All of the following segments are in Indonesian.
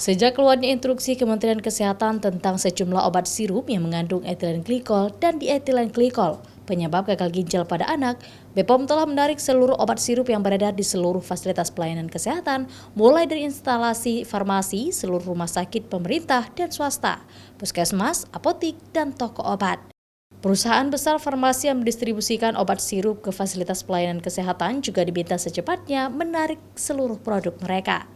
Sejak keluarnya instruksi Kementerian Kesehatan tentang sejumlah obat sirup yang mengandung etilen glikol dan dietilen glikol, penyebab gagal ginjal pada anak, BPOM telah menarik seluruh obat sirup yang beredar di seluruh fasilitas pelayanan kesehatan, mulai dari instalasi farmasi, seluruh rumah sakit pemerintah dan swasta, puskesmas, apotik, dan toko obat. Perusahaan besar farmasi yang mendistribusikan obat sirup ke fasilitas pelayanan kesehatan juga diminta secepatnya menarik seluruh produk mereka.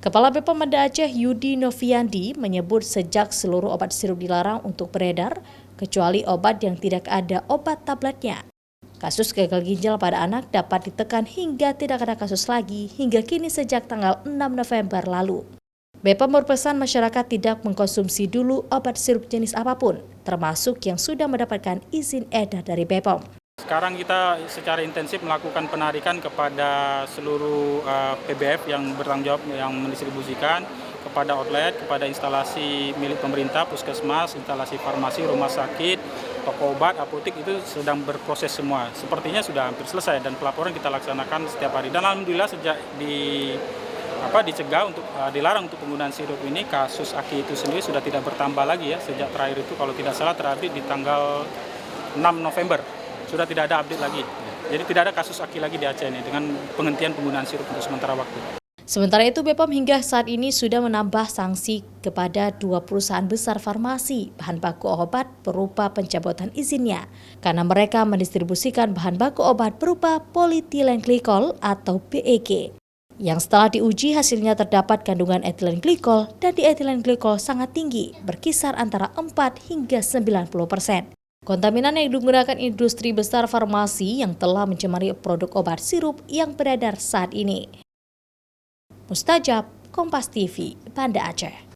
Kepala BPOM Banda Aceh Yudi Noviandi menyebut sejak seluruh obat sirup dilarang untuk beredar, kecuali obat yang tidak ada obat tabletnya. Kasus gagal ginjal pada anak dapat ditekan hingga tidak ada kasus lagi hingga kini sejak tanggal 6 November lalu. BPOM berpesan masyarakat tidak mengkonsumsi dulu obat sirup jenis apapun, termasuk yang sudah mendapatkan izin edar dari BPOM. Sekarang kita secara intensif melakukan penarikan kepada seluruh PBF yang bertanggung jawab yang mendistribusikan, kepada outlet, kepada instalasi milik pemerintah, puskesmas, instalasi farmasi, rumah sakit, toko obat, apotik itu sedang berproses semua. Sepertinya sudah hampir selesai dan pelaporan kita laksanakan setiap hari. Dan alhamdulillah sejak dicegah untuk dilarang untuk penggunaan sirup ini, kasus aki itu sendiri sudah tidak bertambah lagi ya. Sejak terakhir itu kalau tidak salah terupdate di tanggal 6 November. Sudah tidak ada update lagi. Jadi tidak ada kasus aki lagi di Aceh ini dengan penghentian penggunaan sirup untuk sementara waktu. Sementara itu, BPOM hingga saat ini sudah menambah sanksi kepada 2 perusahaan besar farmasi bahan baku obat berupa pencabutan izinnya karena mereka mendistribusikan bahan baku obat berupa polyethylene glycol atau PEG. Yang setelah diuji hasilnya terdapat kandungan etilen glikol dan dietilen glikol sangat tinggi, berkisar antara 4 hingga 90%. Kontaminan yang digunakan industri besar farmasi yang telah mencemari produk obat sirup yang beredar saat ini. Mustajab, Kompas TV, Banda Aceh.